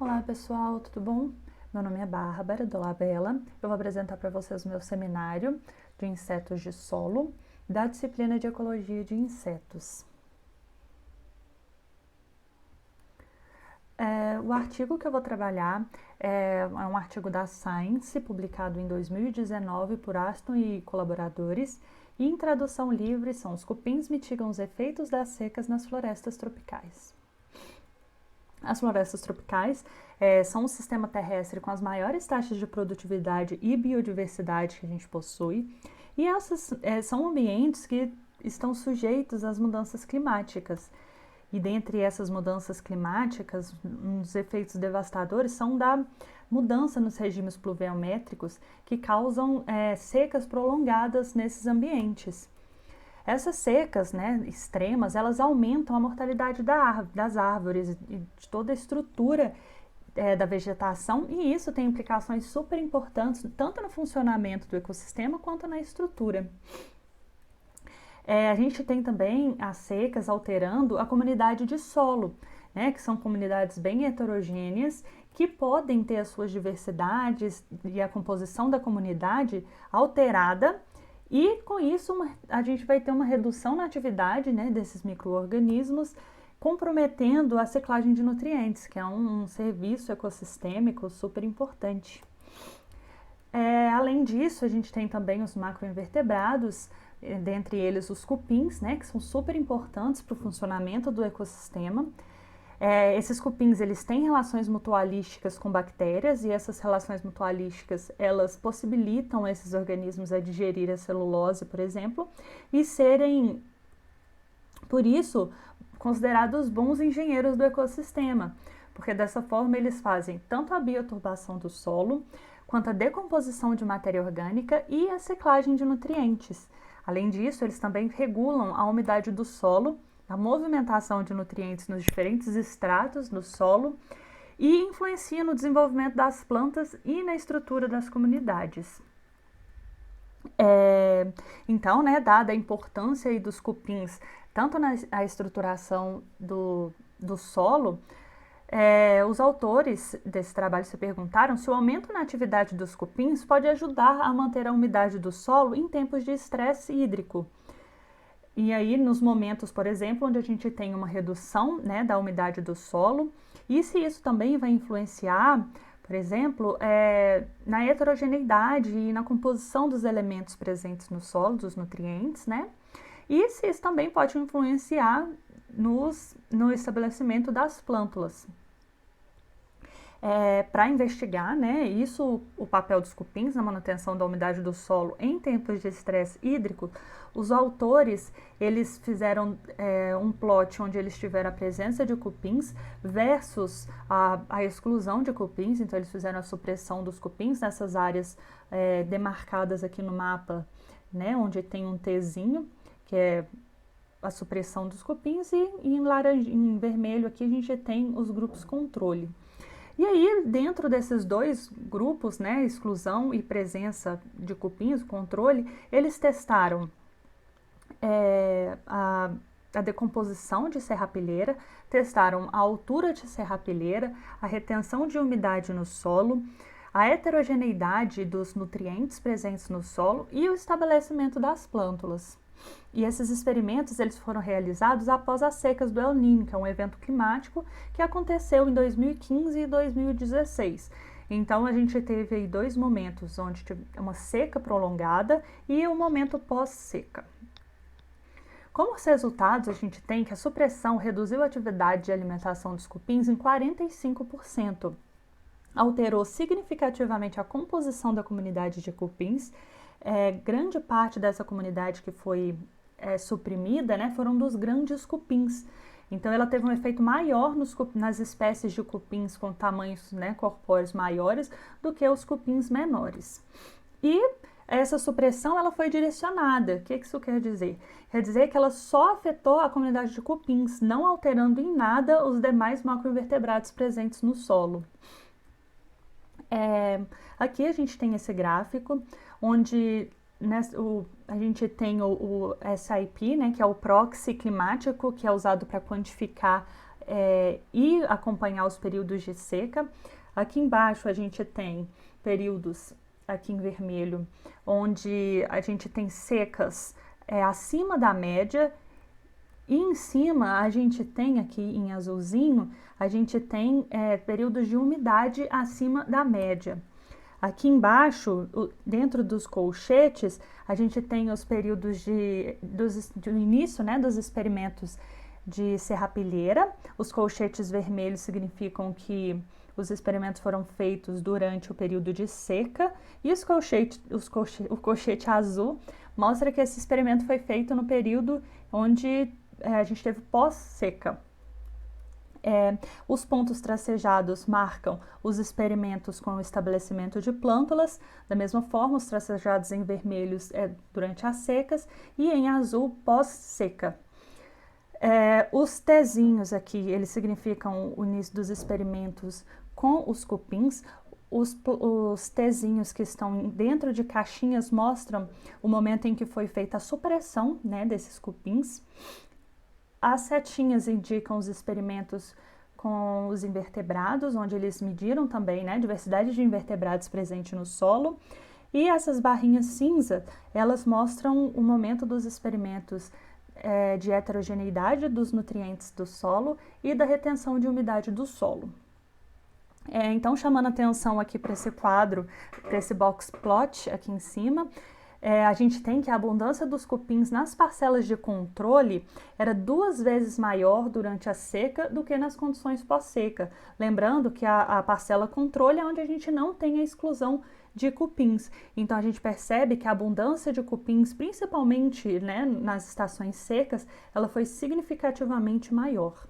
Olá pessoal, tudo bom? Meu nome é Bárbara do Labela. Eu vou apresentar para vocês o meu seminário de insetos de solo da disciplina de Ecologia de Insetos. O artigo que eu vou trabalhar é um artigo da Science, publicado em 2019 por Aston e colaboradores, e em tradução livre são Os cupins mitigam os efeitos das secas nas florestas tropicais. As florestas tropicais são um sistema terrestre com as maiores taxas de produtividade e biodiversidade que a gente possui, e essas são ambientes que estão sujeitos às mudanças climáticas. E dentre essas mudanças climáticas, um dos efeitos devastadores são da mudança nos regimes pluviométricos que causam secas prolongadas nesses ambientes. Essas secas, extremas, elas aumentam a mortalidade das árvores e de toda a estrutura da vegetação, e isso tem implicações super importantes tanto no funcionamento do ecossistema quanto na estrutura. A gente tem também as secas alterando a comunidade de solo, que são comunidades bem heterogêneas, que podem ter as suas diversidades e a composição da comunidade alterada, e com isso a gente vai ter uma redução na atividade desses micro-organismos, comprometendo a ciclagem de nutrientes, que é um serviço ecossistêmico super importante. Além disso, a gente tem também os macroinvertebrados, dentre eles os cupins, que são super importantes para o funcionamento do ecossistema. Esses cupins, eles têm relações mutualísticas com bactérias, e essas relações mutualísticas, elas possibilitam esses organismos a digerir a celulose, por exemplo, e serem, por isso, considerados bons engenheiros do ecossistema, porque dessa forma eles fazem tanto a bioturbação do solo, quanto a decomposição de matéria orgânica e a ciclagem de nutrientes. Além disso, eles também regulam a umidade do solo, a movimentação de nutrientes nos diferentes estratos do solo e influencia no desenvolvimento das plantas e na estrutura das comunidades. Então, dada a importância dos cupins, tanto na estruturação do solo, os autores desse trabalho se perguntaram se o aumento na atividade dos cupins pode ajudar a manter a umidade do solo em tempos de estresse hídrico. E aí, nos momentos, por exemplo, onde a gente tem uma redução da umidade do solo, e se isso também vai influenciar, por exemplo, na heterogeneidade e na composição dos elementos presentes no solo, dos nutrientes, e se isso também pode influenciar no estabelecimento das plântulas. Para investigar isso, o papel dos cupins na manutenção da umidade do solo em tempos de estresse hídrico, os autores eles fizeram um plot onde eles tiveram a presença de cupins versus a exclusão de cupins. Então eles fizeram a supressão dos cupins nessas áreas demarcadas aqui no mapa, onde tem um Tzinho, que é a supressão dos cupins, e em vermelho aqui a gente tem os grupos controle. E aí, dentro desses dois grupos, exclusão e presença de cupins, controle, eles testaram a decomposição de serrapilheira, testaram a altura de serrapilheira, a retenção de umidade no solo, a heterogeneidade dos nutrientes presentes no solo e o estabelecimento das plântulas. E esses experimentos eles foram realizados após as secas do El Niño, que é um evento climático que aconteceu em 2015 e 2016. Então a gente teve aí dois momentos, onde teve uma seca prolongada e um momento pós-seca. Como os resultados, a gente tem que a supressão reduziu a atividade de alimentação dos cupins em 45%, alterou significativamente a composição da comunidade de cupins. Grande parte dessa comunidade que foi suprimida foram dos grandes cupins. Então ela teve um efeito maior nas espécies de cupins com tamanhos corpóreos maiores do que os cupins menores. E essa supressão ela foi direcionada. O que isso quer dizer? Quer dizer que ela só afetou a comunidade de cupins, não alterando em nada os demais macroinvertebrados presentes no solo. Aqui a gente tem esse gráfico, onde a gente tem o SIP, que é o proxy climático, que é usado para quantificar e acompanhar os períodos de seca. Aqui embaixo a gente tem períodos, aqui em vermelho, onde a gente tem secas acima da média, e em cima a gente tem aqui em azulzinho, a gente tem períodos de umidade acima da média. Aqui embaixo, dentro dos colchetes, a gente tem os períodos do início, né, dos experimentos de serrapilheira. Os colchetes vermelhos significam que os experimentos foram feitos durante o período de seca, e o colchete azul mostra que esse experimento foi feito no período onde a gente teve pós-seca. Os pontos tracejados marcam os experimentos com o estabelecimento de plântulas. Da mesma forma, os tracejados em vermelhos durante as secas e em azul pós-seca. Os Tzinhos aqui, eles significam o início dos experimentos com os cupins. Os Tzinhos que estão dentro de caixinhas mostram o momento em que foi feita a supressão, né, desses cupins. As setinhas indicam os experimentos com os invertebrados, onde eles mediram também, né, a diversidade de invertebrados presente no solo. E essas barrinhas cinza, elas mostram o momento dos experimentos de heterogeneidade dos nutrientes do solo e da retenção de umidade do solo. Então, chamando atenção aqui para esse quadro, para esse box plot aqui em cima, a gente tem que a abundância dos cupins nas parcelas de controle era 2 vezes maior durante a seca do que nas condições pós-seca. Lembrando que a parcela controle é onde a gente não tem a exclusão de cupins. Então, a gente percebe que a abundância de cupins, principalmente, né, nas estações secas, ela foi significativamente maior.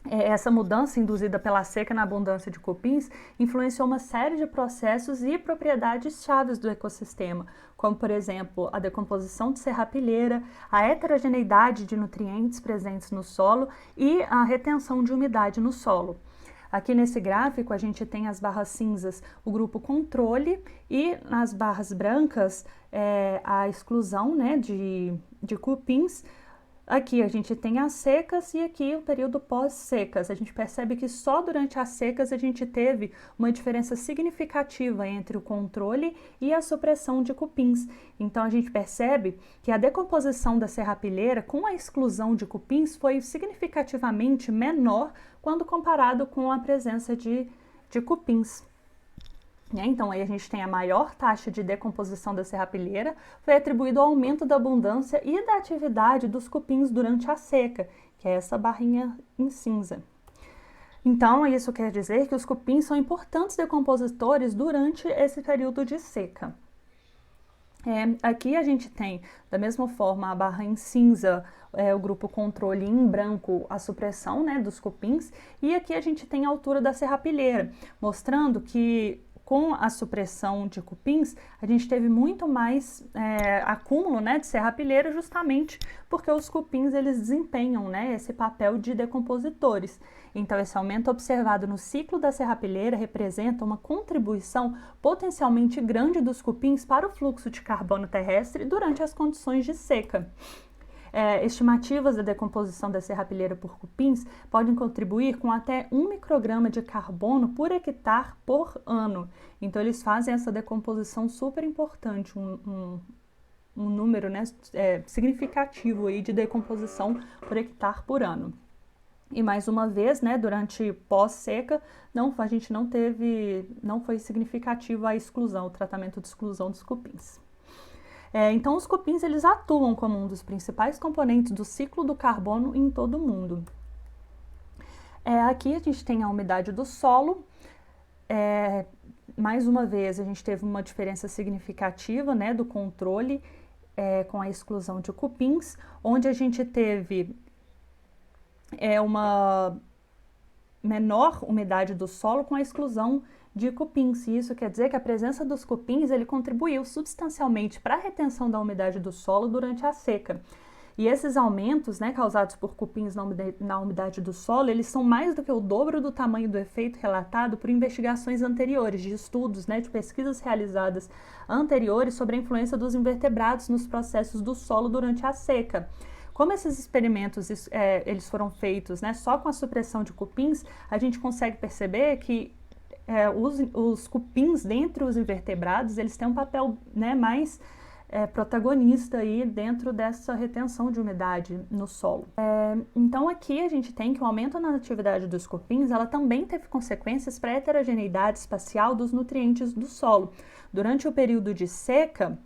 Essa mudança induzida pela seca na abundância de cupins influenciou uma série de processos e propriedades chaves do ecossistema, como, por exemplo, a decomposição de serrapilheira, a heterogeneidade de nutrientes presentes no solo e a retenção de umidade no solo. Aqui nesse gráfico a gente tem as barras cinzas, o grupo controle, e nas barras brancas a exclusão, né, de cupins. Aqui a gente tem as secas e aqui o período pós-secas. A gente percebe que só durante as secas a gente teve uma diferença significativa entre o controle e a supressão de cupins. Então a gente percebe que a decomposição da serrapilheira com a exclusão de cupins foi significativamente menor quando comparado com a presença de cupins. Então, aí a gente tem a maior taxa de decomposição da serrapilheira, foi atribuído ao aumento da abundância e da atividade dos cupins durante a seca, que é essa barrinha em cinza. Então, isso quer dizer que os cupins são importantes decompositores durante esse período de seca. Aqui a gente tem, da mesma forma, a barra em cinza, o grupo controle, em branco a supressão, né, dos cupins, e aqui a gente tem a altura da serrapilheira, mostrando que com a supressão de cupins, a gente teve muito mais acúmulo, né, de serrapilheira, justamente porque os cupins eles desempenham, né, esse papel de decompositores. Então, esse aumento observado no ciclo da serrapilheira representa uma contribuição potencialmente grande dos cupins para o fluxo de carbono terrestre durante as condições de seca. Estimativas da decomposição da serrapilheira por cupins podem contribuir com até 1 micrograma de carbono por hectare por ano. Então, eles fazem essa decomposição super importante, um número, né, significativo aí de decomposição por hectare por ano. E mais uma vez, né, durante pós-seca, a gente não foi significativo a exclusão, o tratamento de exclusão dos cupins. Então, os cupins eles atuam como um dos principais componentes do ciclo do carbono em todo o mundo. Aqui a gente tem a umidade do solo. Mais uma vez, a gente teve uma diferença significativa, né, do controle com a exclusão de cupins, onde a gente teve uma menor umidade do solo com a exclusão de cupins. E isso quer dizer que a presença dos cupins ele contribuiu substancialmente para a retenção da umidade do solo durante a seca. E esses aumentos, né, causados por cupins na umidade do solo, eles são mais do que o dobro do tamanho do efeito relatado por investigações anteriores, de estudos, né, de pesquisas realizadas anteriores sobre a influência dos invertebrados nos processos do solo durante a seca. Como esses experimentos eles foram feitos, né, só com a supressão de cupins, a gente consegue perceber que os cupins dentre os invertebrados, eles têm um papel, né, mais protagonista aí dentro dessa retenção de umidade no solo. Então aqui a gente tem que o aumento na atividade dos cupins, ela também teve consequências para a heterogeneidade espacial dos nutrientes do solo. Durante o período de seca,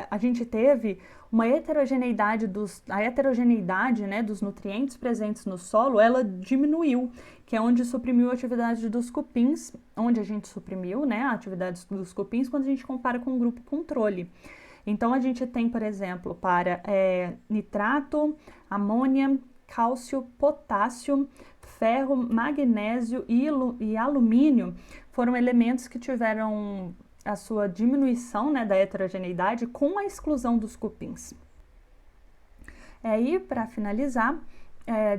a gente teve uma heterogeneidade né, dos nutrientes presentes no solo, ela diminuiu, que é onde suprimiu a atividade dos cupins, onde a gente suprimiu, né, a atividade dos cupins quando a gente compara com o grupo controle. Então a gente tem, por exemplo, para nitrato, amônia, cálcio, potássio, ferro, magnésio e alumínio foram elementos que tiveram a sua diminuição, né, da heterogeneidade com a exclusão dos cupins. E para finalizar,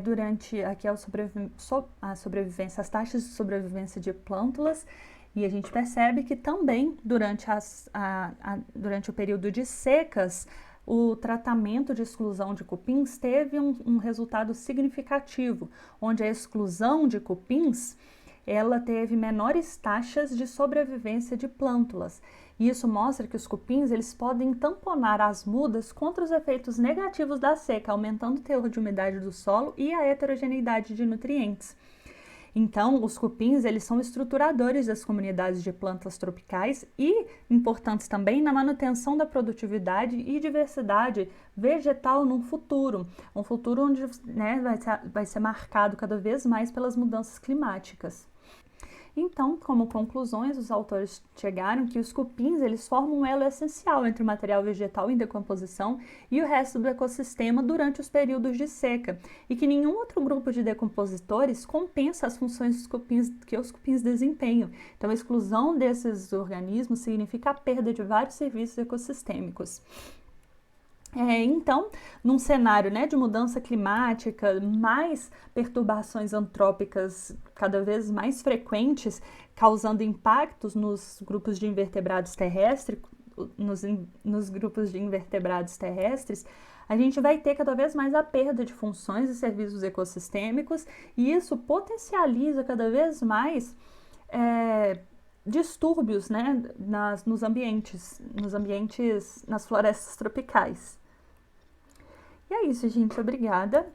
durante aqui a sobrevivência, as taxas de sobrevivência de plântulas, e a gente percebe que também durante o período de secas, o tratamento de exclusão de cupins teve um resultado significativo, onde a exclusão de cupins ela teve menores taxas de sobrevivência de plântulas. E isso mostra que os cupins eles podem tamponar as mudas contra os efeitos negativos da seca, aumentando o teor de umidade do solo e a heterogeneidade de nutrientes. Então, os cupins eles são estruturadores das comunidades de plantas tropicais e importantes também na manutenção da produtividade e diversidade vegetal num futuro, um futuro onde, né, vai ser marcado cada vez mais pelas mudanças climáticas. Então, como conclusões, os autores chegaram que os cupins eles formam um elo essencial entre o material vegetal em decomposição e o resto do ecossistema durante os períodos de seca, e que nenhum outro grupo de decompositores compensa as funções que os cupins desempenham. Então, a exclusão desses organismos significa a perda de vários serviços ecossistêmicos. Então, num cenário, né, de mudança climática, mais perturbações antrópicas cada vez mais frequentes, causando impactos nos grupos de invertebrados terrestres, nos grupos de invertebrados terrestres, a gente vai ter cada vez mais a perda de funções e serviços ecossistêmicos, e isso potencializa cada vez mais distúrbios, né, nos ambientes, nas florestas tropicais. E é isso, gente. Obrigada.